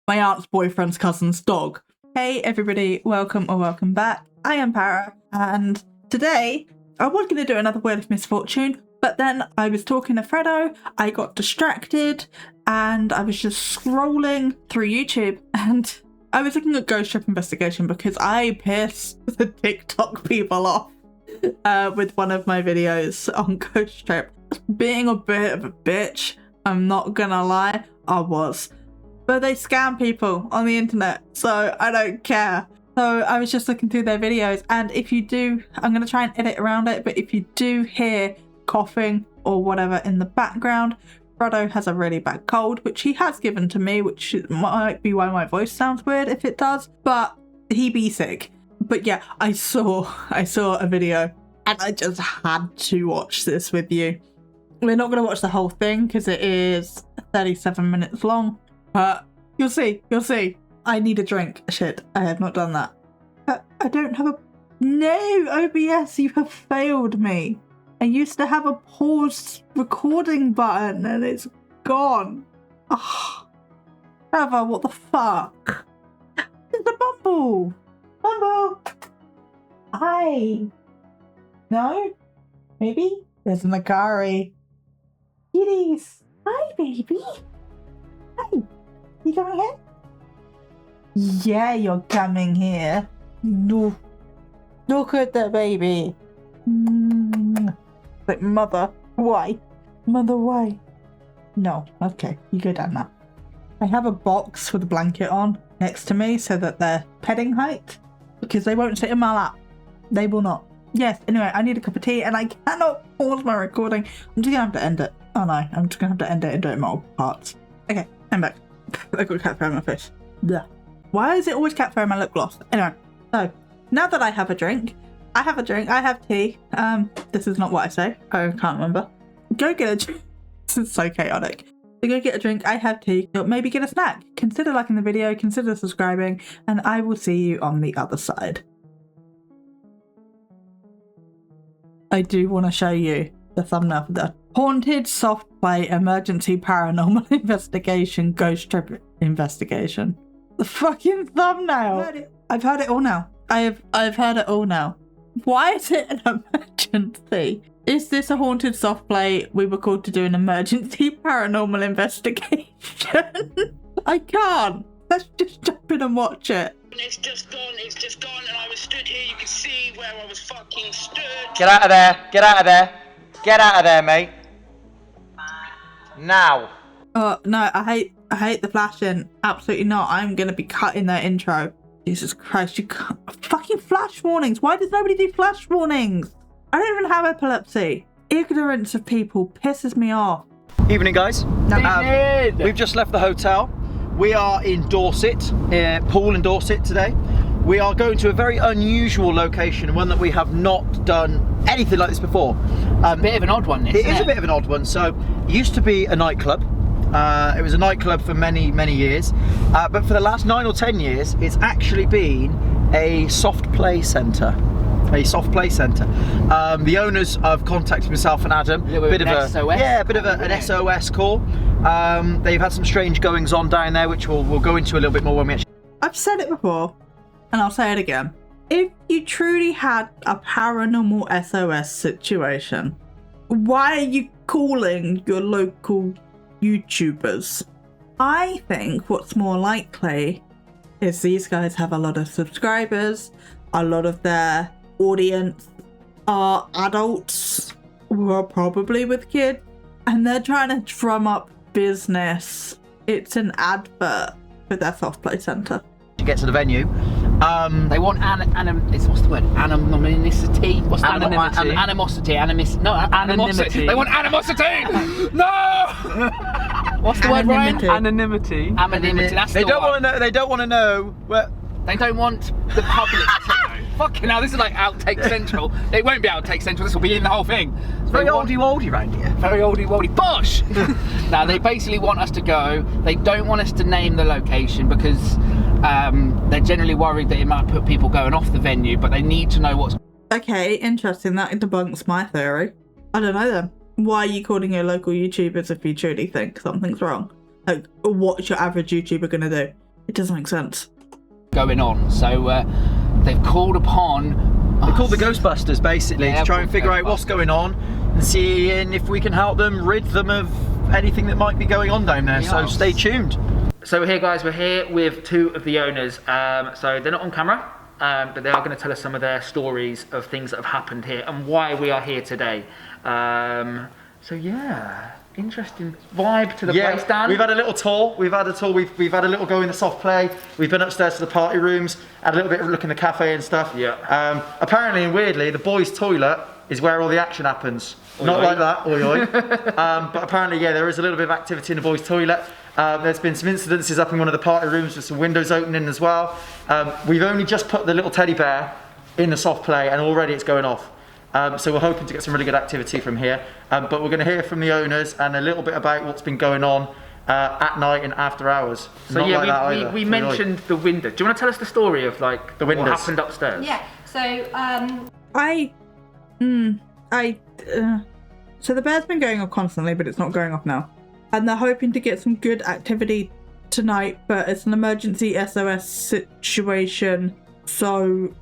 my aunt's boyfriend's cousin's dog. Hey everybody, welcome or welcome back. I am Para, and today I was going to do another Wheel of Misfortune, but then I was talking to Fredo, I got distracted, and I was just scrolling through YouTube, and I was looking at Ghost Trip Investigation because I pissed the TikTok people off with one of my videos on Ghost Trip. Being a bit of a bitch, I'm not gonna lie, I was. But they scam people on the internet, so I don't care. So I was just looking through their videos, and if you do, I'm going to try and edit around it, but if you do hear coughing or whatever in the background, Fredo has a really bad cold, which he has given to me, which might be why my voice sounds weird if it does, but he be sick. But yeah, I saw a video, and I just had to watch this with you. We're not going to watch the whole thing because it is 37 minutes long, but you'll see. I need a drink. Shit, I have not done that. I don't have a... No, OBS, you have failed me. I used to have a paused recording button and it's gone. Oh, Trevor, what the fuck? It's a Bumble. Bumble. Hi. No? Maybe? There's a Macari. Kitties. Hi, baby. Hi. You coming here? Yeah, you're coming here. No. Look at the baby. Like, mother, why? Mother, why? No. Okay, you go down now. I have a box with a blanket on next to me so that they're petting height because they won't sit in my lap. They will not. Yes, anyway, I need a cup of tea and I cannot pause my recording. I'm just gonna have to end it. Oh no, I'm just gonna have to end it and do it in multiple parts. Okay, I'm back. I got cat fur in my face. Blah. Why is it always cat fur in my lip gloss? Anyway, so now that I have a drink, I have tea. This is not what I say. I can't remember. Go get a drink. This is so chaotic. So go get a drink, I have tea, maybe get a snack. Consider liking the video, consider subscribing, and I will see you on the other side. I do want to show you the thumbnail for the Haunted Soft Play Emergency Paranormal Investigation Ghost Trip Investigation. The fucking thumbnail! I've heard it all now. I've heard it all now. Why is it an emergency? Is this a haunted soft play? We were called to do an emergency paranormal investigation. I can't. Let's just jump in and watch it. It's just gone, and I was stood here, you can see where I was fucking stood. Get out of there, get out of there, mate. Now. Oh, no, I hate the flashing. Absolutely not. I'm going to be cutting their intro. Jesus Christ, you can't. Fucking flash warnings. Why does nobody do flash warnings? I don't even have epilepsy. Ignorance of people pisses me off. Evening, guys. We've just left the hotel. We are in Dorset, Poole in Dorset today. We are going to a very unusual location, one that we have not done anything like this before. A bit of an odd one, this, It is a bit of an odd one. So, it used to be a nightclub. It was a nightclub for many years. But for the last 9 or 10 years, it's actually been a soft play centre. The owners have contacted myself and Adam. A bit of an SOS? Yeah, a bit of an SOS call. They've had some strange goings on down there, which we'll go into a little bit more when we actually... I've said it before, and I'll say it again. If you truly had a paranormal SOS situation, why are you calling your local YouTubers? I think what's more likely is these guys have a lot of subscribers, a lot of their audience are adults who are probably with kids, and they're trying to drum up business. It's an advert for their soft play centre. to get to the venue. They want what's the word? Anonymity? What's the animosity? Anonymity. They want animosity! No! What's the word, Ryan? Anonymity. Anonymity. That's They don't want to know. They don't want to know. They don't want the public to know. Fucking hell, this is like Outtake Central. It won't be Outtake Central, this will be in the whole thing. It's very oldie round here. Very oldie bosh! Now, they basically want us to go. They don't want us to name the location because they're generally worried that it might put people going off the venue, but they need to know what's... Okay, interesting. That debunks my theory. I don't know then. Why are you calling your local YouTubers if you truly think something's wrong? Like, what's your average YouTuber gonna do? It doesn't make sense. Going on. So they've called upon. They called the Ghostbusters basically to try and figure out what's going on and seeing if we can help them rid them of anything that might be going on down there. So stay tuned. So we're here, guys. We're here with two of the owners. So they're not on camera, but they are going to tell us some of their stories of things that have happened here and why we are here today. So yeah, interesting vibe to the place, Dan. We've had a little tour. We've had a little go in the soft play. We've been upstairs to the party rooms, had a little bit of a look in the cafe and stuff. Yeah. Apparently and weirdly, the boys' toilet is where all the action happens. Oi, Not oi. like that, oi oi. But apparently, yeah, there is a little bit of activity in the boys' toilet. There's been some incidences up in one of the party rooms with some windows opening as well. We've only just put the little teddy bear in the soft play and already it's going off. So we're hoping to get some really good activity from here. But we're going to hear from the owners and a little bit about what's been going on at night and after hours. So Not yeah, like that either. we mentioned the window. Do you want to tell us the story of like The windows. what happened upstairs? Yeah. So So the bear's been going off constantly, but it's not going off now. And they're hoping to get some good activity tonight, but it's an emergency SOS situation. So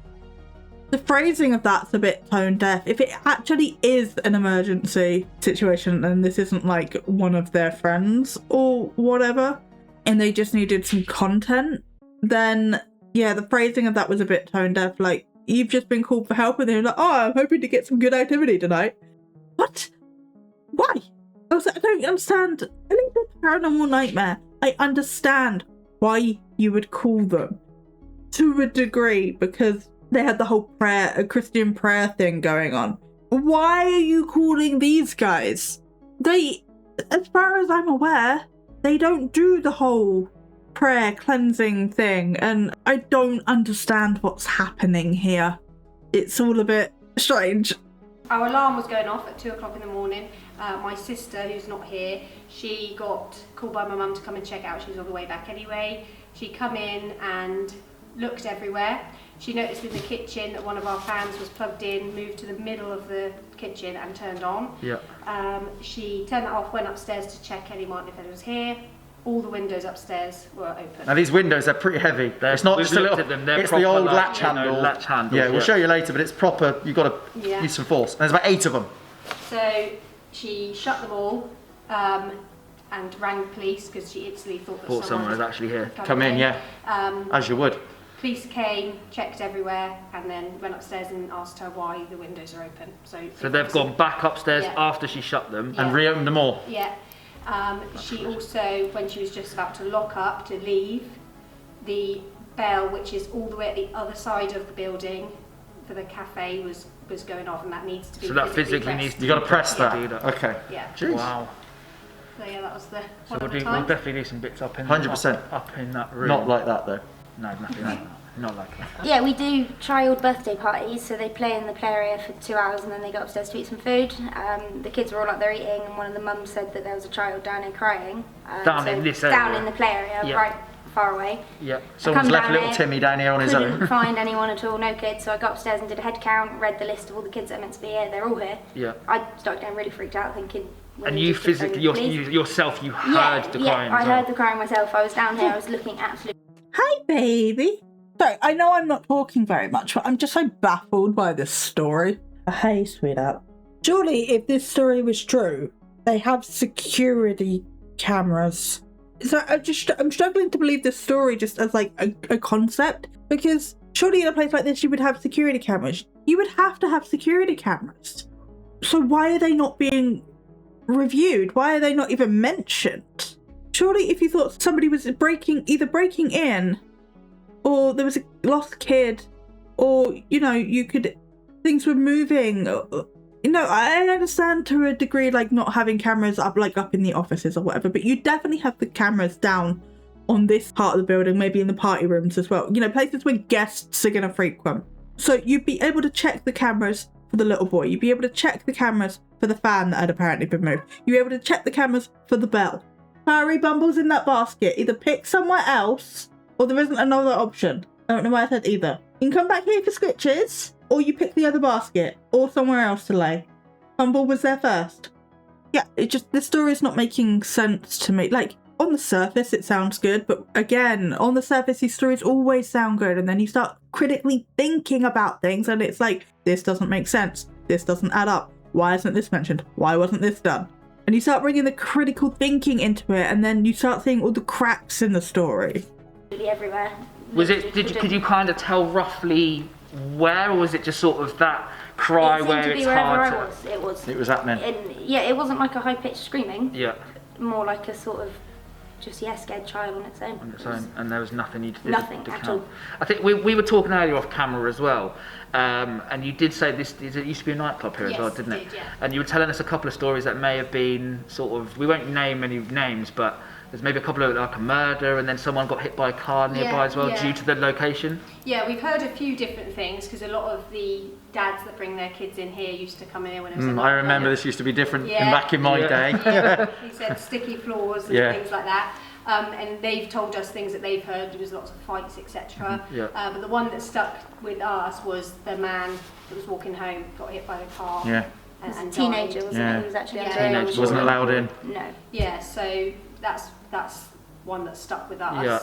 the phrasing of that's a bit tone deaf. If it actually is an emergency situation and this isn't like one of their friends or whatever, and they just needed some content, then yeah, the phrasing of that was a bit tone deaf. Like, you've just been called for help and they're like, oh, I'm hoping to get some good activity tonight. What? Why? I don't understand. I think it's a paranormal nightmare. I understand why you would call them to a degree because they had the whole a Christian prayer thing going on. Why are you calling these guys? They, as far as I'm aware, they don't do the whole prayer cleansing thing, and I don't understand what's happening here. It's all a bit strange. our alarm was going off at 2 o'clock in the morning. My sister, who's not here, she got called by my mum to come and check it out. She was on the way back anyway. She come in and looked everywhere. She noticed in the kitchen that one of our fans was plugged in, moved to the middle of the kitchen and turned on. Yeah. She turned that off, went upstairs to check anyone if anyone was here. All the windows upstairs were open. Now these windows, they're pretty heavy. It's not We've just a little, looked at them, they're it's the proper, old like, latch you know, handle. latch handles, yeah, we'll yeah. show you later, but it's proper, you've got to use some force. And there's about 8 of them. So she shut them all and rang police because she instantly thought that Someone was actually here. Come in, yeah, as you would. Police came, checked everywhere, and then went upstairs and asked her why the windows are open. So they've gone back upstairs Yeah. after she shut them. Yeah. And reopened them all. Yeah. She also, when she was just about to lock up to leave, the bell, which is all the way at the other side of the building for the cafe, was going off, and that needs to be. So that physically pressed. needs to You got to press that. do that. Okay. Yeah. Jeez. Wow. So yeah, that was the So one we'll, at a we'll time. definitely do some bits up in 100%. up in that room. Not like that though. No, nothing like that. Not like that. Yeah, we do child birthday parties, so they play in the play area for 2 hours and then they go upstairs to eat some food. The kids were all up there eating, and one of the mums said that there was a child down here crying. Down in this area? Down in the play area, Yeah. right far away. Yeah. Someone's come left down little here, Timmy down here on his Couldn't own. find anyone at all, no kids, so I got upstairs and did a head count, read the list of all the kids that are meant to be here. They're all here. Yeah. I started getting really freaked out thinking... well, And we you just keep physically, phoning the you, police. yourself, you heard the crying. Yeah, I as well. heard the crying myself. I was down here, I was looking absolutely... Hi, baby. Sorry, I know I'm not talking very much, but I'm just so baffled by this story. Hey, sweetheart. Surely, if this story was true, they have security cameras. So I'm struggling to believe this story just as like a concept, because surely in a place like this you would have security cameras. You would have to have security cameras. So why are they not being reviewed? Why are they not even mentioned? Surely if you thought somebody was either breaking in, or there was a lost kid, or, you know, things were moving. You know, I understand to a degree, like, not having cameras up in the offices or whatever, but you definitely have the cameras down on this part of the building, maybe in the party rooms as well. You know, places where guests are going to frequent. So you'd be able to check the cameras for the little boy. You'd be able to check the cameras for the fan that had apparently been moved. You'd be able to check the cameras for the bell. Harry Bumble's in that basket. Either pick somewhere else, or there isn't another option. I don't know why I said either. You can come back here for Scritches, or you pick the other basket, or somewhere else to lay. Bumble was there first. Yeah, this story's not making sense to me. Like, on the surface it sounds good, but again, on the surface these stories always sound good, and then you start critically thinking about things and it's like, this doesn't make sense, this doesn't add up, why isn't this mentioned, why wasn't this done? And you start bringing the critical thinking into it, and then you start seeing all the cracks in the story. Everywhere. Could you kind of tell roughly where, or was it just sort of that cry where it's hard to... It was happening. It wasn't like a high-pitched screaming. Yeah. More like a sort of just scared child on its own. And there was nothing you did. Nothing at all. I think we were talking earlier off camera as well, and you did say it used to be a nightclub here as well, didn't it? Yeah. And you were telling us a couple of stories that may have been sort of, we won't name any names, but there's maybe a couple of like a murder, and then someone got hit by a car nearby as well due to the location. Yeah, we've heard a few different things because a lot of the dads that bring their kids in here used to come in when it was I remember this used to be different back in my day. He said sticky floors and things like that. And they've told us things that they've heard. There was lots of fights, etc. But the one that stuck with us was the man that was walking home, got hit by a car. Yeah. And teenager, wasn't it? He was actually teenager, wasn't allowed in. No. Yeah, so that's one that stuck with us. Yeah.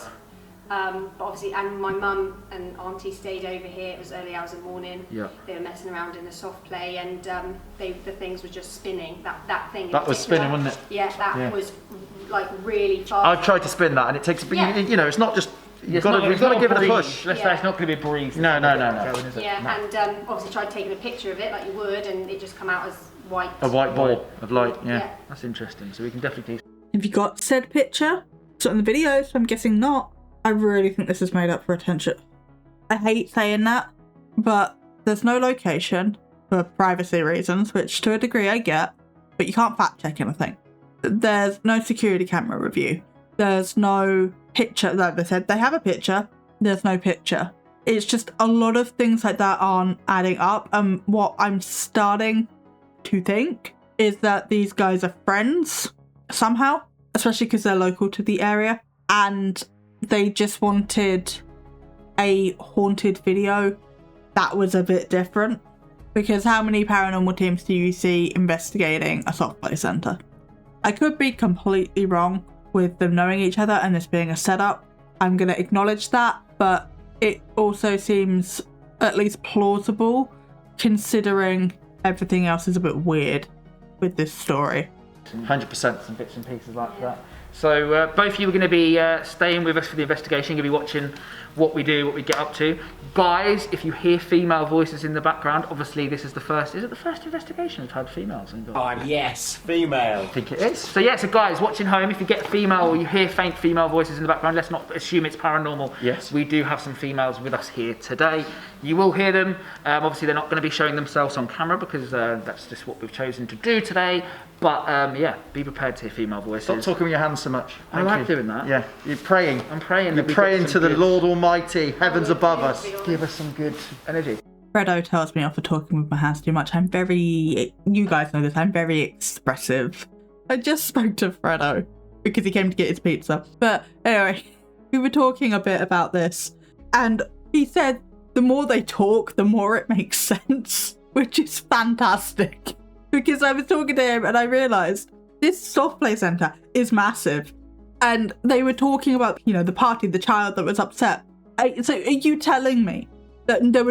But obviously, and my mum and auntie stayed over here. It was early hours of the morning. Yeah. They were messing around in the soft play, and the things were just spinning. That thing. That was spinning, wasn't it? Yeah, that was like really fast. I've tried to spin that, and it takes. You know, it's not just. You've got to give it a push. Let's say it's not going to be a breeze. No. Yeah, and obviously tried taking a picture of it like you would, and it just come out as white. A white ball of light. Yeah. That's interesting. So we can definitely do. Have you got said picture? It's not in the videos, I'm guessing not. I really think this is made up for attention. I hate saying that, but there's no location for privacy reasons, which to a degree I get, but you can't fact check anything. There's no security camera review. There's no picture. Like they said, they have a picture. There's no picture. It's just a lot of things like that aren't adding up. What I'm starting to think is that these guys are friends somehow, especially because they're local to the area, and they just wanted a haunted video that was a bit different. Because how many paranormal teams do you see investigating a soft play centre? I could be completely wrong with them knowing each other and this being a setup. I'm going to acknowledge that, but it also seems at least plausible considering everything else is a bit weird with this story. 100%. Some bits and pieces like that. So both of you are going to be staying with us for the investigation. You're going to be watching what we do, what we get up to. Guys, if you hear female voices in the background, obviously this is the first, is it the first investigation we've had females involved? Yes, female. I think it is. So yeah, so guys, watching home, if you get female or you hear faint female voices in the background, let's not assume it's paranormal. Yes. We do have some females with us here today. You will hear them. Obviously they're not going to be showing themselves on camera because that's just what we've chosen to do today. But yeah, be prepared to hear female voices. Stop talking with your hands so much. I like doing that. Yeah, you're praying. I'm praying. You're praying to the Lord Almighty, heavens above us. Give us some good energy. Fredo tells me off for talking with my hands too much. You guys know this, I'm very expressive. I just spoke to Fredo because he came to get his pizza. But anyway, we were talking a bit about this, and he said the more they talk, the more it makes sense, which is fantastic. Because I was talking to him and I realised this soft play centre is massive. And they were talking about, you know, the party, the child that was upset. So are you telling me that there were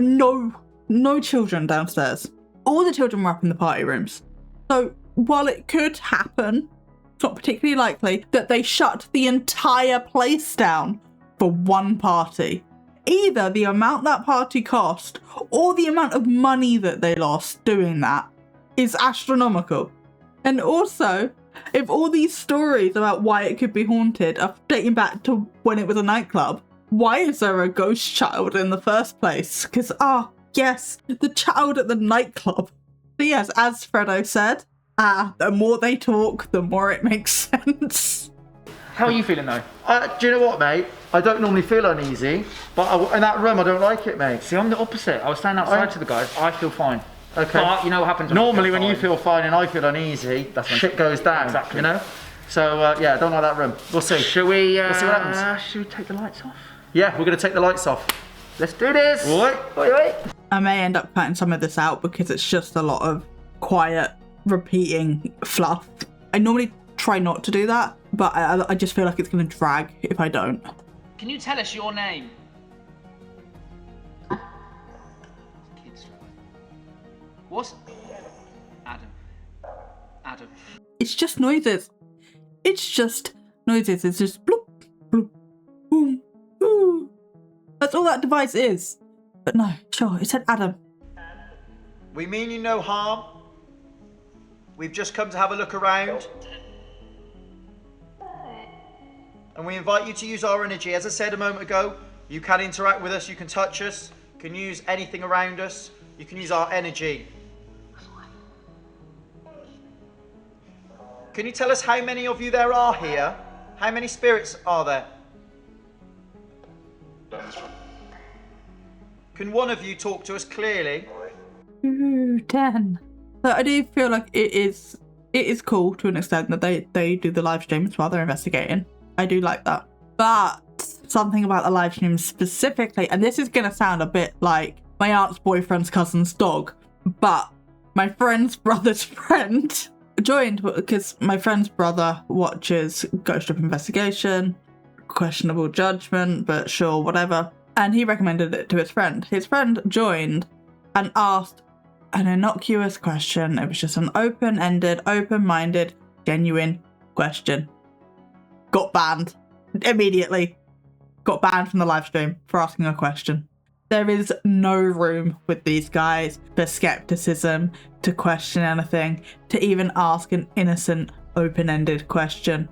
no children downstairs? All the children were up in the party rooms. So while it could happen, it's not particularly likely that they shut the entire place down for one party. Either the amount that party cost or the amount of money that they lost doing that is astronomical. And also, if all these stories about why it could be haunted are dating back to when it was a nightclub, why is there a ghost child in the first place? Because, yes, the child at the nightclub. So yes, as Fredo said, the more they talk, the more it makes sense. How are you feeling though? Do you know what, mate? I don't normally feel uneasy, but in that room I don't like it, mate. See, I'm the opposite. I was standing outside to the guys. I feel fine. Okay. But you know what happens normally when you feel fine and I feel uneasy, shit goes down. Exactly. You know? So yeah, I don't like that room. We'll see. Shall we? We'll see what happens. Should we take the lights off? Yeah, we're going to take the lights off. Let's do this. Oi. I may end up cutting some of this out because it's just a lot of quiet, repeating fluff. I normally try not to do that, but I just feel like it's going to drag if I don't. Can you tell us your name? What's Adam? Adam. It's just noises. It's just noises. It's just bloop, bloop, boom, boom. That's all that device is. But no, sure, it said Adam. We mean you no harm. We've just come to have a look around. And we invite you to use our energy. As I said a moment ago, you can interact with us, you can touch us, you can use anything around us, you can use our energy. Can you tell us how many of you there are here? How many spirits are there? Can one of you talk to us clearly? Ooh, 10. So I do feel like it is cool to an extent that they do the live streams while they're investigating. I do like that. But something about the live stream specifically, and this is going to sound a bit like my aunt's boyfriend's cousin's dog, but my friend's brother's friend joined because my friend's brother watches Ghost Ship Investigation, questionable judgment, but sure, whatever. And he recommended it to his friend. His friend joined and asked an innocuous question. It was just an open-ended, open-minded, genuine question. Got banned immediately. Got banned from the live stream for asking a question. There is no room with these guys for skepticism, to question anything, to even ask an innocent, open-ended question.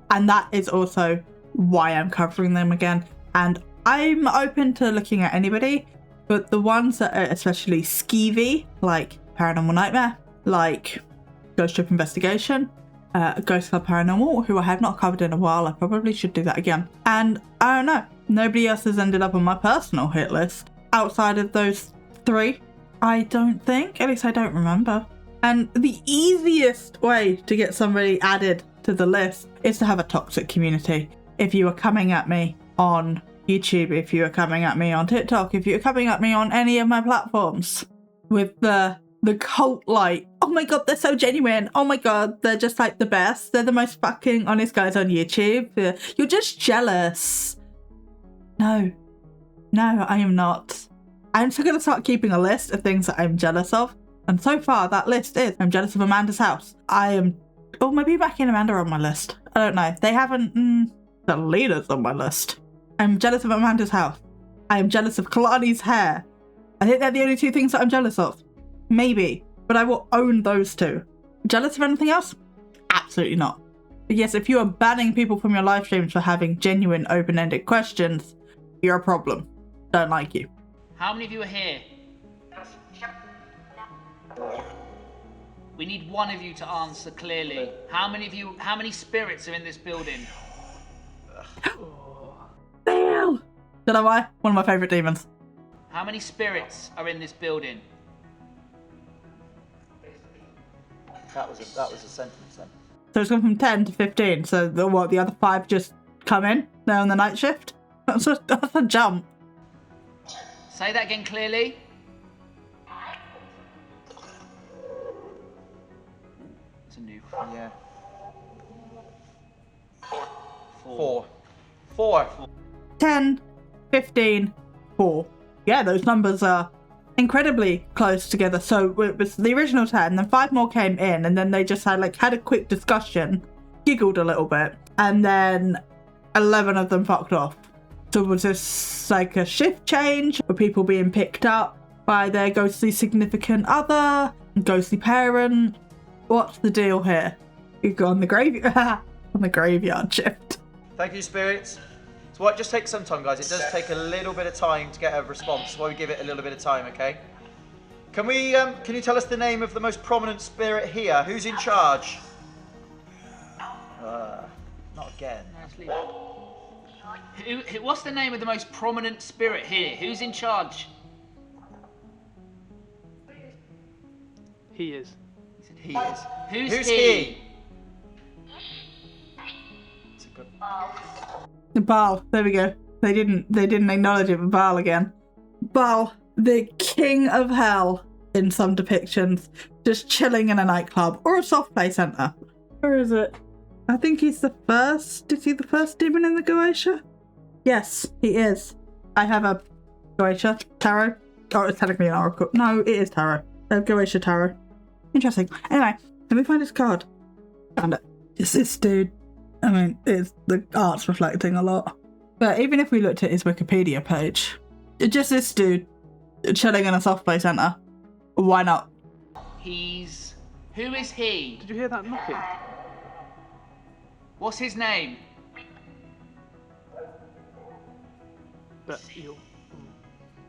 And that is also why I'm covering them again. And I'm open to looking at anybody, but the ones that are especially skeevy, like Paranormal Nightmare, like Ghost Ship Investigation, Ghost Club Paranormal, who I have not covered in a while. I probably should do that again. And I don't know, nobody else has ended up on my personal hit list outside of those 3. I don't think, at least I don't remember. And the easiest way to get somebody added to the list is to have a toxic community. If you are coming at me on YouTube, if you are coming at me on TikTok, if you're coming at me on any of my platforms with the cult like, oh my god, they're so genuine, oh my god, they're just like the best, they're the most fucking honest guys on YouTube, you're just jealous. No, I am not. I'm still going to start keeping a list of things that I'm jealous of, and so far that list is, I'm jealous of Amanda's house. Maybe Becky and Amanda are on my list, I don't know, they haven't, the leaders on my list. I'm jealous of Amanda's house. I am jealous of Kalani's hair. I think they're the only 2 things that I'm jealous of. Maybe, but I will own those 2. Jealous of anything else? Absolutely not. But yes, if you are banning people from your live streams for having genuine open-ended questions, you're a problem. Don't like you. How many of you are here? We need one of you to answer clearly. How many spirits are in this building? Bael! Don't know why? One of my favourite demons. How many spirits are in this building? That was a sentence then. So it's gone from 10 to 15. So the other 5 just come in? They're on the night shift? That's a jump. Say that again clearly. It's a new one. Yeah. 4. 10, 15, 4. Yeah, those numbers are incredibly close together. So it was the original 10, then 5 more came in, and then they just had a quick discussion, giggled a little bit, and then 11 of them fucked off. So was this like a shift change? Were people being picked up by their ghostly significant other, ghostly parent? What's the deal here? You go on the graveyard shift. Thank you, spirits. So what just takes some time, guys. It does take a little bit of time to get a response. That's why we give it a little bit of time, okay? Can you tell us the name of the most prominent spirit here? Who's in charge? Not again. What's the name of the most prominent spirit here? Who's in charge? He is. He is. Who's he? It's a good... Bael, there we go. They didn't acknowledge it, but Bael again. Bael, the king of hell in some depictions, just chilling in a nightclub or a soft play centre. Where is it? I think he's the first. Is he the first demon in the Goetia? Yes, he is. I have a Goetia tarot. Oh, it's technically an oracle. No, it is tarot. A Goetia tarot. Interesting. Anyway, let me find his card. Found it. It's this dude. I mean, the art's reflecting a lot. But even if we looked at his Wikipedia page, it's just this dude chilling in a soft play centre. Why not? Who is he? Did you hear that knocking? What's his name?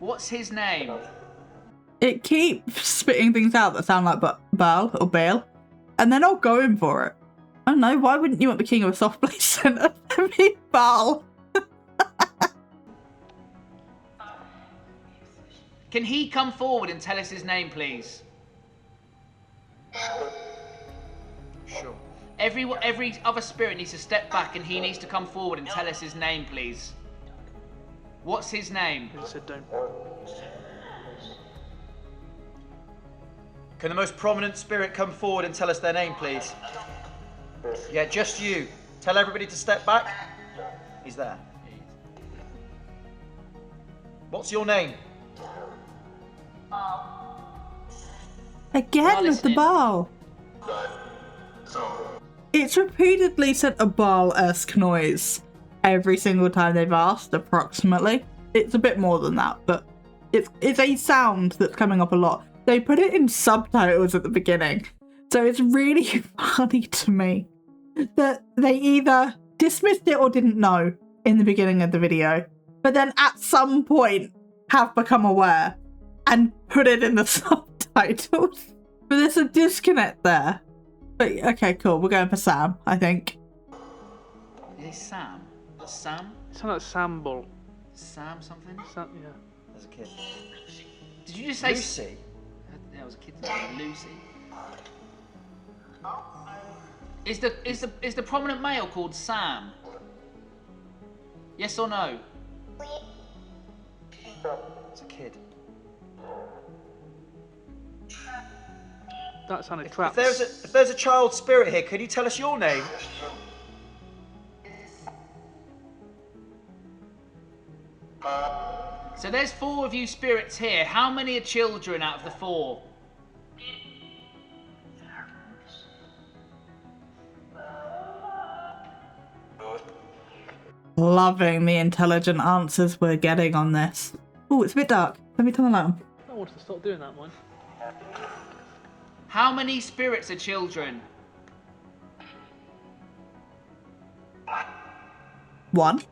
What's his name? It keeps spitting things out that sound like Bael or Bael, and they're not going for it. I don't know, why wouldn't you want the king of a soft play centre to be Bael? Can he come forward and tell us his name, please? Sure. Every other spirit needs to step back and he needs to come forward and tell us his name, please. What's his name? He said don't. Can the most prominent spirit come forward and tell us their name, please? Yeah, just you. Tell everybody to step back. He's there. What's your name? Again with the Bael. It's repeatedly said a Bael-esque noise every single time they've asked, approximately. It's a bit more than that, but it's a sound that's coming up a lot. They put it in subtitles at the beginning, so it's really funny to me that they either dismissed it or didn't know in the beginning of the video, but then at some point have become aware and put it in the subtitles. But there's a disconnect there. But okay, cool. We're going for Sam, I think. Is it Sam? Sam? It sounds like Sambal. Sam something? Sam, yeah. There's a kid. Did you just say Lucy? There was a kid's name, Lucy. Is the prominent male called Sam? Yes or no? It's a kid. That sounded trapped. If there's a child spirit here, can you tell us your name? So there's 4 of you spirits here. How many are children out of the 4? Loving the intelligent answers we're getting on this. Oh, it's a bit dark. Let me turn the light on. I wanted to stop doing that one. How many spirits are children? 1.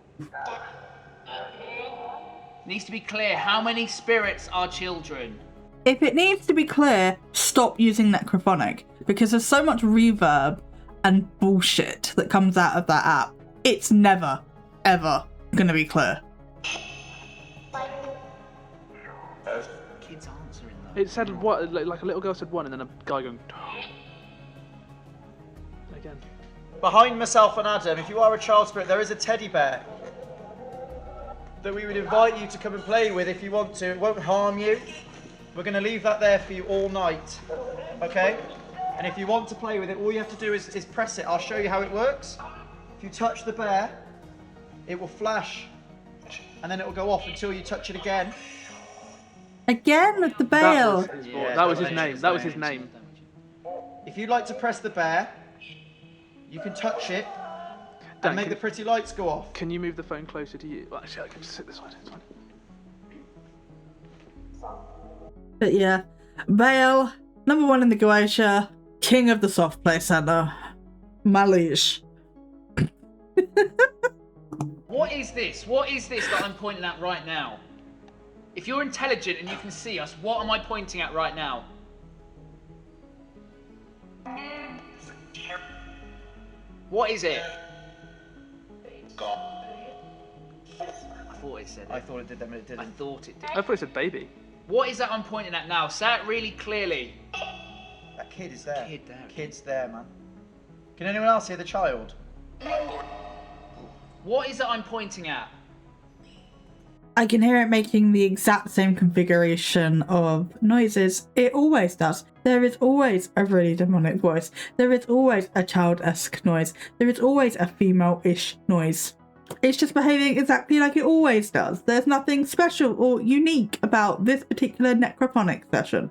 Needs to be clear. How many spirits are children? If it needs to be clear, stop using necrophonic, because there's so much reverb and bullshit that comes out of that app. It's never, ever going to be clear. Kids answering though. It said what? Like a little girl said 1, and then a guy going. Again. Behind myself and Adam, if you are a child spirit, there is a teddy bear that we would invite you to come and play with if you want to. It won't harm you. We're going to leave that there for you all night, okay? And if you want to play with it, all you have to do is press it. I'll show you how it works. If you touch the bear, it will flash, and then it will go off until you touch it again. Again with the Bael. That was his name. That was his name. If you'd like to press the bear, you can touch it and make the pretty lights go off. Can you move the phone closer to you? Well, actually, I can just sit this side. It's fine. But yeah, Bael, number 1 in the Goetia, king of the soft play centre. Malish. What is this? What is this that I'm pointing at right now? If you're intelligent and you can see us, what am I pointing at right now? What is it? I thought it said it. I thought it did that, but it I didn't. thought it did. I thought it said baby. What is that I'm pointing at now? Say it really clearly. That kid is there. Kid there. Kid's there, man. Can anyone else hear the child? What is it I'm pointing at? I can hear it making the exact same configuration of noises. It always does. There is always a really demonic voice. There is always a child-esque noise. There is always a female-ish noise. It's just behaving exactly like it always does. There's nothing special or unique about this particular necrophonic session.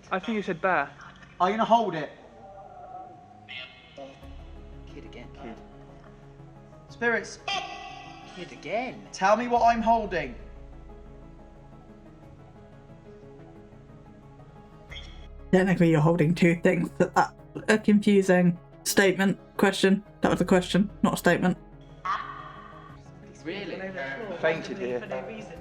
I think you said bear. Are you gonna hold it? Kid again. Kid. Spirits, Kid again. tell me what I'm holding. Technically, you're holding two things. That's a confusing statement. Question. That was a question, not a statement. Really? Fainted here. For no reason.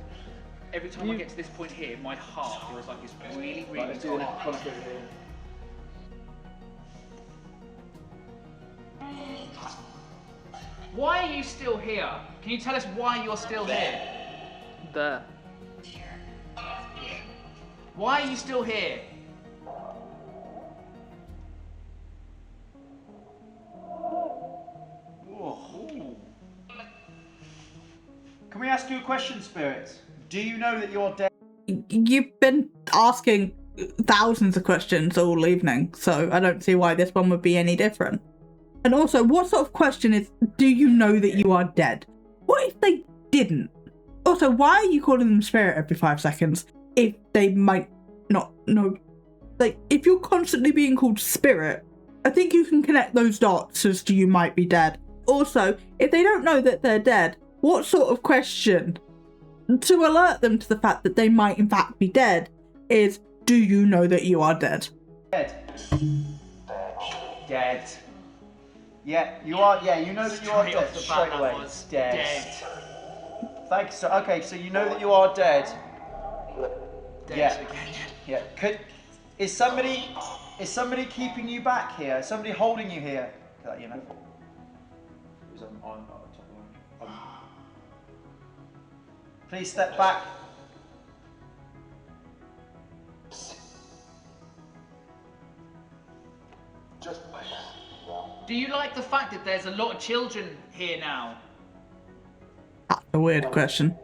Every time I get to this point here, my heart feels like it's really, really hot. Why are you still here? Can you tell us why you're still here? There. Why are you still here? Can we ask you a question, Spirits? Do you know that you're dead? You've been asking thousands of questions all evening, so I don't see why this one would be any different. And also, what sort of question is, do you know that you are dead? What if they didn't? Also, why are you calling them spirit every 5 seconds if they might not know? Like, if you're constantly being called spirit, I think you can connect those dots as to you might be dead. Also, if they don't know that they're dead, what sort of question to alert them to the fact that they might in fact be dead is, do you know that you are dead? Dead. Dead. Yeah, you are. Yeah, you know that you are Straight dead. off the bat, Straight that away. was Dead. dead. Thank you. So, okay, so you know that you are dead. Dead Yeah. again. Yeah. Is somebody keeping you back here? Is somebody holding you here? You know. Please step back. Do you like the fact that there's a lot of children here now? That's a weird question.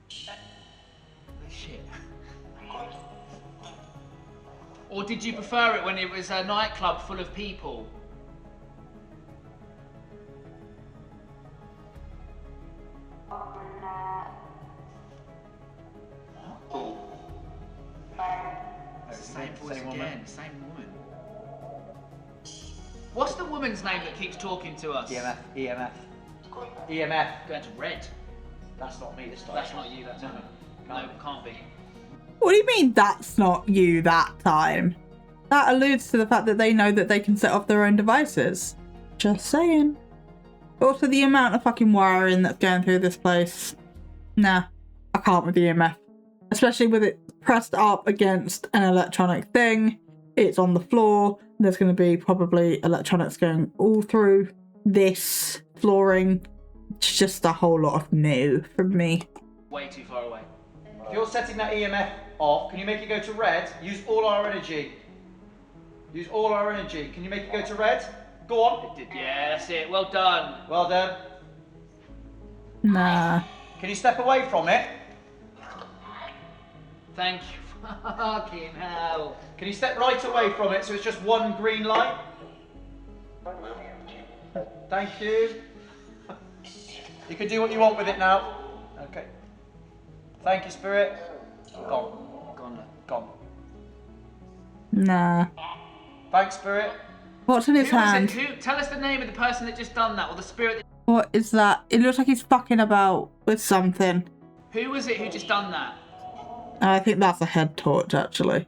Shit. Or did you prefer it when it was a nightclub full of people? Same voice again, same woman. What's the woman's name that keeps talking to us? EMF. Going to red. That's not me this time. That's not you that time. No, it can't be. What do you mean that's not you that time? That alludes to the fact that they know that they can set off their own devices. Just saying. Also, the amount of fucking wiring that's going through this place. Nah, I can't with the EMF. Especially with it pressed up against an electronic thing. It's on the floor. There's going to be probably electronics going all through this flooring. It's just a whole lot of new from me. Way too far away. If you're setting that EMF off, can you make it go to red? Use all our energy. Use all our energy. Can you make it go to red? Go on. Yeah, that's it. Well done. Well done. Nah. Can you step away from it? Thank you. Fucking hell. Can you step right away from it so it's just one green light? Thank you. You can do what you want with it now. Okay. Thank you, Spirit. Gone. Gone. Nah. Thanks, Spirit. What's in his Who was hand? it? Tell us the name of the person that just done that, or the spirit. What is that? It looks like he's fucking about with something. Who was it who just done that? I think that's a head torch, actually.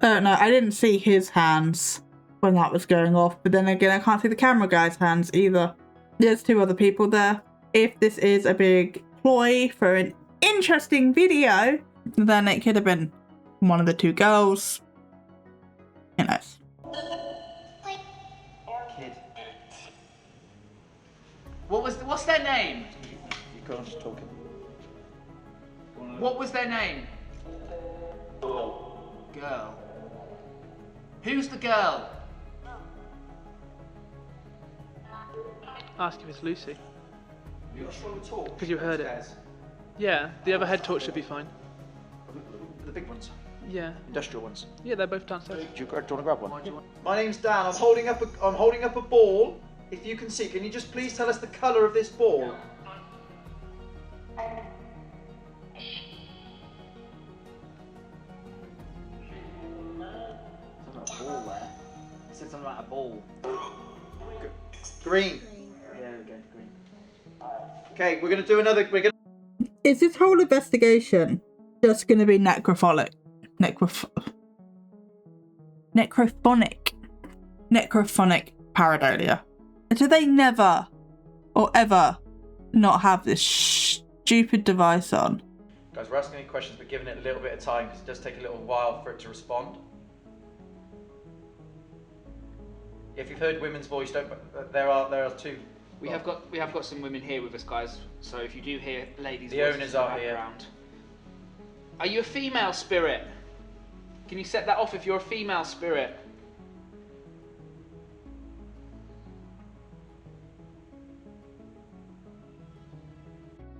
No, I didn't see his hands when that was going off, but then again, I can't see the camera guy's hands either. There's two other people there. If this is a big ploy for an interesting video, then it could have been one of the two girls. Who knows? Kid. What's their name? You go on just talking. What was their name? Girl. Who's the girl? Ask if it's Lucy. You're not sure at all? Because you heard it. Yeah, the other head torch should be fine. The big ones? Yeah. Industrial ones? Yeah, they're both downstairs. Do you want to grab one? My name's Dan. I'm holding up a ball. If you can see, can you just please tell us the colour of this ball? Said something about a ball. Green. Yeah, we're going to green. Okay, we're going to do another. Is this whole investigation just going to be necrophonic pareidolia? Do they never or ever not have this stupid device on? Guys, we're asking any questions, but giving it a little bit of time because it does take a little while for it to respond. If you've heard women's voice, there are two. We have got some women here with us, guys. So if you do hear ladies' The voices owners in the are here. background. Are you a female spirit? Can you set that off if you're a female spirit?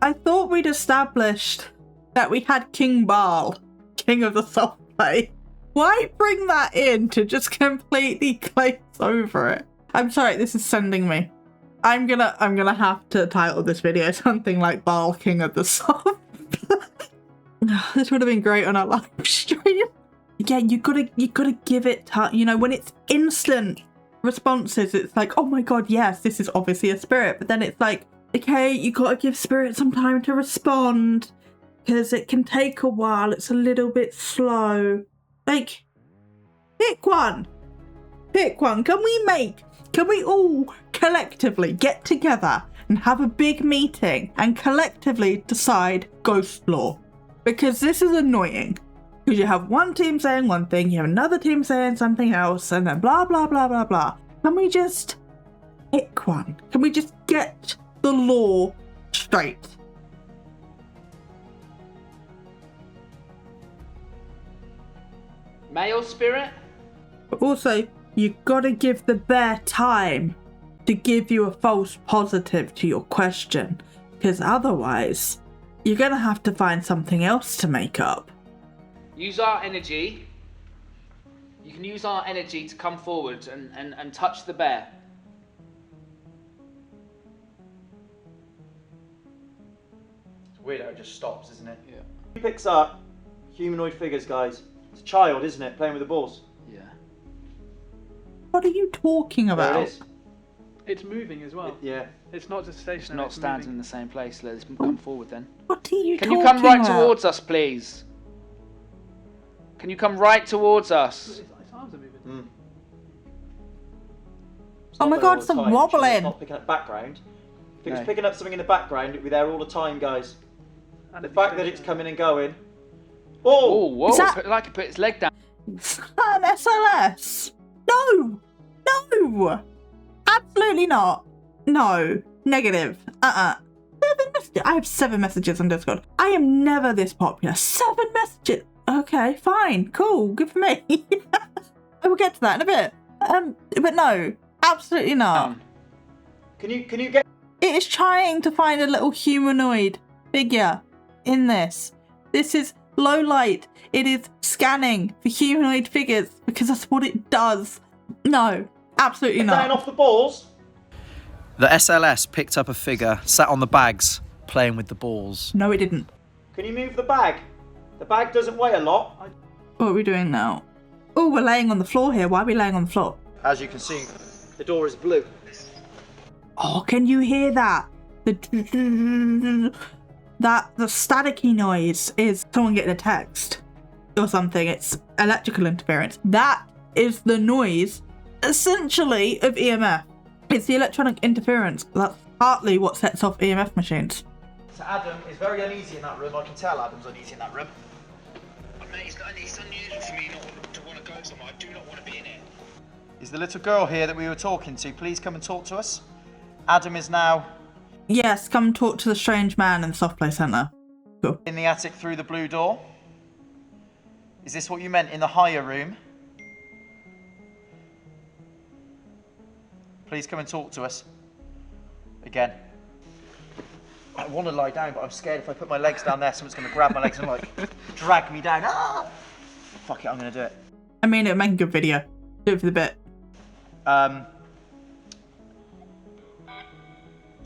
I thought we'd established that we had King Bael, King of the Soft Play. Why bring that in to just completely glaze over it? I'm sorry, this is sending me. I'm gonna have to title this video something like Bael, King of the Soft. This would have been great on our live stream. Yeah, you gotta give it time. You know, when it's instant responses, it's like, oh my god, yes, this is obviously a spirit. But then it's like, okay, you gotta give spirit some time to respond because it can take a while. It's a little bit slow. Like, pick one. Pick one. Can we all collectively get together and have a big meeting and collectively decide ghost lore? Because this is annoying. Because you have one team saying one thing, you have another team saying something else, and then blah, blah, blah, blah, blah. Can we just pick one? Can we just get the lore straight? Male spirit? But also, you gotta give the bear time to give you a false positive to your question. Because otherwise, you're gonna have to find something else to make up. Use our energy. You can use our energy to come forward and touch the bear. It's weird how it just stops, isn't it? Yeah. He picks up humanoid figures, guys. It's a child, isn't it? Playing with the balls. Yeah. What are you talking about? There it is. It's moving as well. Yeah. It's not just stationary. It's not standing in the same place. Let's come forward then. What are you Can talking you come right about? towards us, please? Can you come right towards us? Its arms are moving. Mm. It's Oh not my there god, all the some time, wobbling. It's not picking up background. If it was No. picking up something in the background, it'd be there all the time, guys. And The it'd be fact that it's stationary. coming and going. Oh, Oh! whoa! Is that- Put, like it put its leg down. An SOS? No! No! Absolutely not. No. Negative. 7 messages. I have 7 messages on Discord. I am never this popular. 7 messages. Okay, fine. Cool. Good for me. I will get to that in a bit. But no. Absolutely not. Can you get... It is trying to find a little humanoid figure in this. This is low light. It is scanning for humanoid figures because that's what it does. No, absolutely Down not. off the balls? The SLS picked up a figure, sat on the bags, playing with the balls. No, it didn't. Can you move the bag? The bag doesn't weigh a lot. What are we doing now? Oh, we're laying on the floor here. Why are we laying on the floor? As you can see, the door is blue. Oh, can you hear that? The staticky noise is someone getting a text or something. It's electrical interference. That is the noise, essentially, of EMF. It's the electronic interference. That's partly what sets off EMF machines. So Adam is very uneasy in that room. I can tell Adam's uneasy in that room. Mate, it's unusual for me not to want to go somewhere. I do not want to be in it. Is the little girl here that we were talking to? Please come and talk to us. Adam is now Yes, come talk to the strange man in the soft play centre. Cool. in the attic through the blue door. Is this what you meant in the higher room? Please come and talk to us. again. I want to lie down, but I'm scared if I put my legs down there, someone's going to grab my legs and like drag me down. Ah! Fuck it, I'm going to do it. I mean, it'll make a good video. Do it for the bit.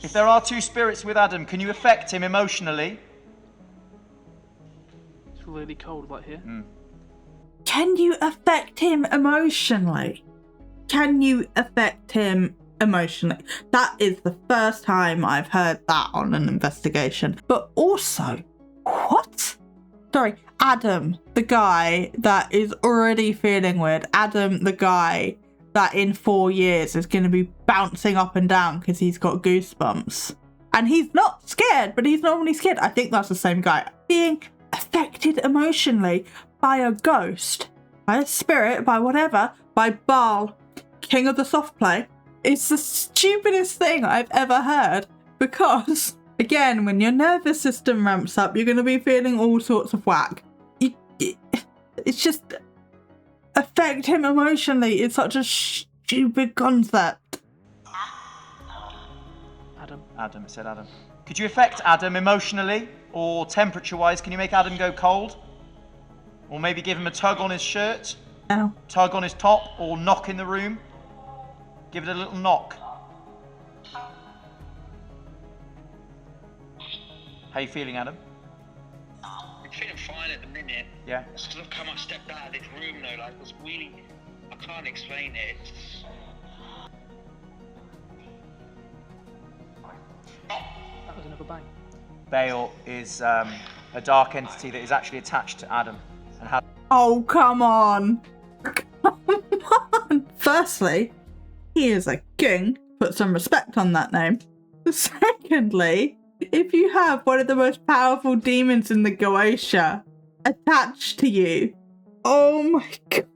If there are two spirits with Adam, can you affect him emotionally? It's really cold right here. Can you affect him emotionally? Can you affect him emotionally? That is the first time I've heard that on an investigation. But also, what? Sorry, Adam, the guy that is already feeling weird. Adam, the guy that in 4 years is going to be bouncing up and down because he's got goosebumps. And he's not scared, but he's normally scared. I think that's the same guy. Being affected emotionally by a ghost, by a spirit, by whatever, by Bael, king of the soft play, is the stupidest thing I've ever heard. Because, again, when your nervous system ramps up, you're going to be feeling all sorts of whack. It's just... affect him emotionally. It's such a stupid concept. Adam, it said Adam. Could you affect Adam emotionally or temperature-wise? Can you make Adam go cold? Or maybe give him a tug on his shirt? Ow. Tug on his top or knock in the room? Give it a little knock. How you feeling, Adam? I'm feeling fine at the minute. Yeah. I sort of come up, stepped out of this room though, like it was really, I can't explain it. That was another bang. Bael is a dark entity that is actually attached to Adam. And has Oh, come on. Come on. Firstly, he is a king. Put some respect on that name. Secondly, if you have one of the most powerful demons in the Goetia attached to you, oh my god.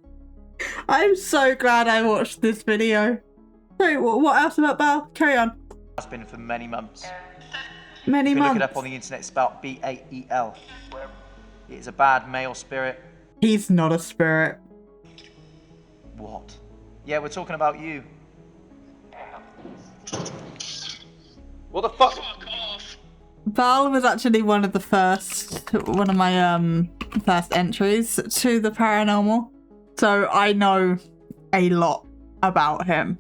I'm so glad I watched this video. Sorry, what else about Bael? Carry on. has been for many months. Many If you months. look it up on the internet, it's spelled B-A-E-L. It is a bad male spirit. He's not a spirit. What? Yeah, we're talking about you. What the fuck? Fuck off! Bael was actually one of my first entries to the paranormal, so I know a lot about him.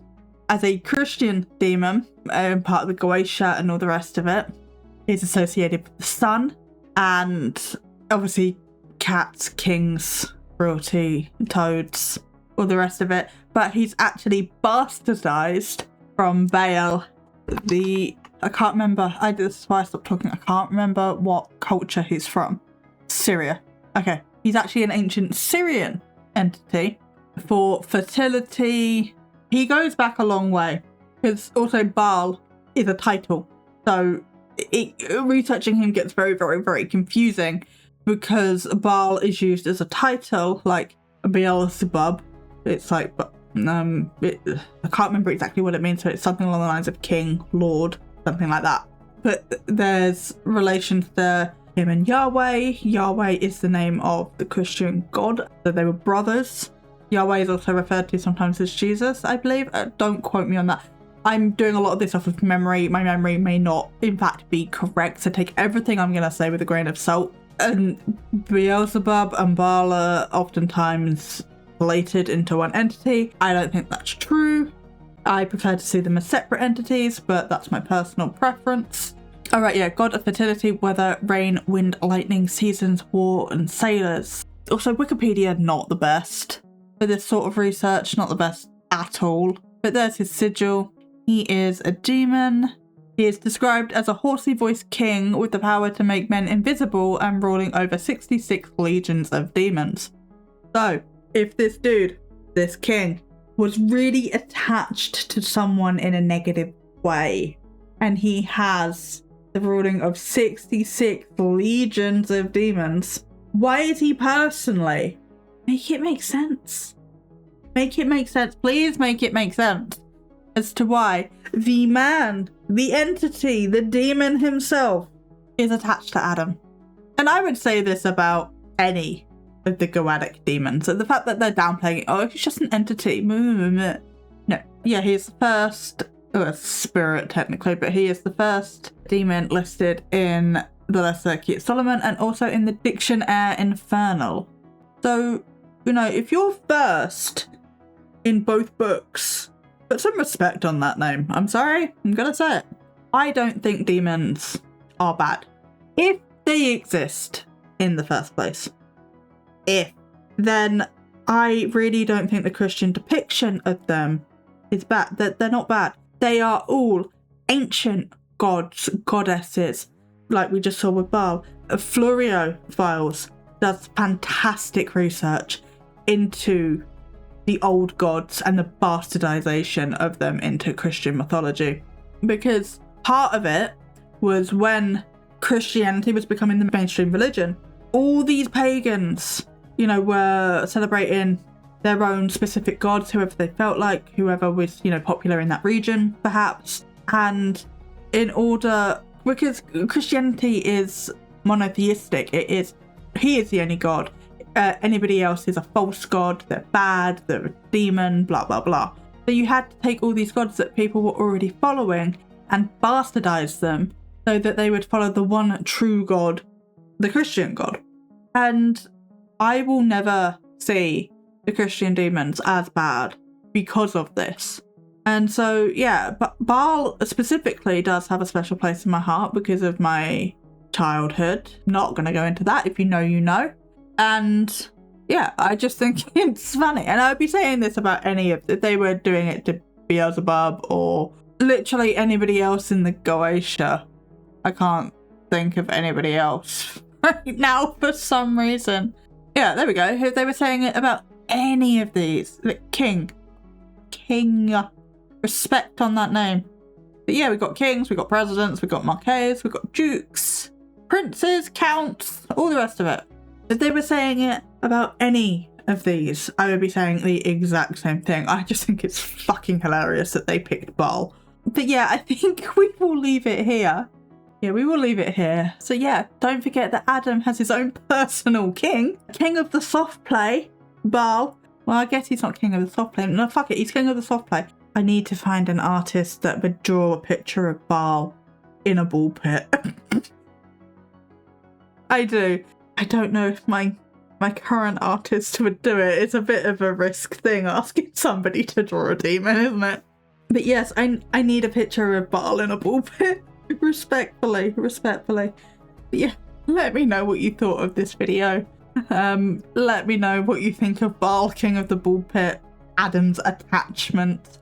As a Christian demon, part of the Goetia and all the rest of it, he's associated with the sun, and obviously cats, kings, royalty, toads, all the rest of it. But he's actually bastardized from Bael. I can't remember. This is why I stopped talking. I can't remember what culture he's from. Syria. Okay. He's actually an ancient Syrian entity for fertility. He goes back a long way because also Bael is a title. So researching him gets very, very, very confusing because Bael is used as a title like Beelzebub. It's like, I can't remember exactly what it means. So it's something along the lines of king, lord, something like that. But there's relations to him and Yahweh. Yahweh is the name of the Christian god. So they were brothers. Yahweh is also referred to sometimes as Jesus, I believe. Don't quote me on that. I'm doing a lot of this off of memory. My memory may not, in fact, be correct. So take everything I'm going to say with a grain of salt. And Beelzebub and Bael are oftentimes related into one entity. I don't think that's true. I prefer to see them as separate entities, but that's my personal preference. Alright, yeah, god of fertility, weather, rain, wind, lightning, seasons, war, and sailors. Also, Wikipedia, not the best for this sort of research, not the best at all. But there's his sigil. He is a demon. He is described as a hoarsely voiced king with the power to make men invisible and ruling over 66 legions of demons. So, if this dude, this king, was really attached to someone in a negative way, and he has the ruling of 66 legions of demons, why is he personally? Make it make sense. Make it make sense. Please make it make sense as to why the man, the entity, the demon himself is attached to Adam. And I would say this about any of the Goetic demons. So the fact that they're downplaying it, oh, he's just an entity. No. Yeah, he's the first a spirit technically, but he is the first demon listed in the Lesser Acute Solomon and also in the Dictionnaire Infernal. So, you know, if you're first in both books, put some respect on that name. I'm sorry, I'm gonna say it. I don't think demons are bad. If they exist in the first place, then I really don't think the Christian depiction of them is bad. They're not bad. They are all ancient gods, goddesses, like we just saw with Bael. Florio Files does fantastic research into the old gods and the bastardization of them into Christian mythology. Because part of it was when Christianity was becoming the mainstream religion, all these pagans, you know, were celebrating their own specific gods, whoever they felt like, whoever was, you know, popular in that region, perhaps. And in order, because Christianity is monotheistic, he is the only god. Anybody else is a false god, they're bad, they're a demon, blah, blah, blah. So you had to take all these gods that people were already following and bastardize them so that they would follow the one true god, the Christian god. And I will never see the Christian demons as bad because of this. And so, yeah, but Baal specifically does have a special place in my heart because of my childhood. Not going to go into that. If you know, you know. And yeah, I just think it's funny. And I would be saying this about any of, if they were doing it to Beelzebub or literally anybody else in the Goetia. I can't think of anybody else right now for some reason. Yeah, there we go. If they were saying it about any of these, like King, respect on that name. But yeah, we've got kings, we've got presidents, we've got marqueses, we've got dukes, princes, counts, all the rest of it. If they were saying it about any of these, I would be saying the exact same thing. I just think it's fucking hilarious that they picked Baal. But yeah, I think we will leave it here. Yeah, we will leave it here. So yeah, don't forget that Adam has his own personal king of the soft play, Baal. Well, I guess he's not king of the soft play. No, fuck it, he's king of the soft play. I need to find an artist that would draw a picture of Baal in a ball pit. I do. I don't know if my current artist would do it. It's a bit of a risk thing asking somebody to draw a demon, isn't it? But yes, I need a picture of Baal in a ball pit. Respectfully. But yeah, let me know what you thought of this video. Let me know what you think of Baal, King of the Ball Pit, Adam's attachment.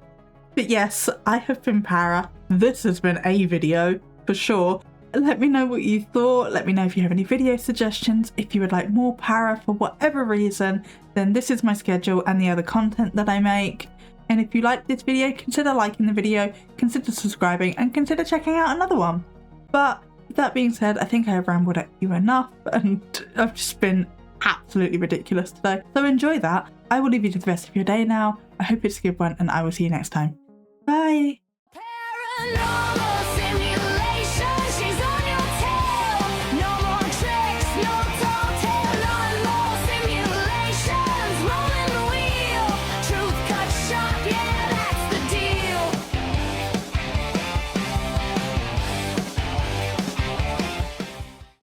But yes, I have been Para. This has been a video for sure. Let me know what you thought. Let me know if you have any video suggestions. If you would like more Para for whatever reason, then this is my schedule and the other content that I make. And if you liked this video, consider liking the video, consider subscribing, and consider checking out another one. But with that being said, I think I have rambled at you enough, and I've just been absolutely ridiculous today. So enjoy that. I will leave you to the rest of your day now. I hope it's a good one, and I will see you next time. Bye!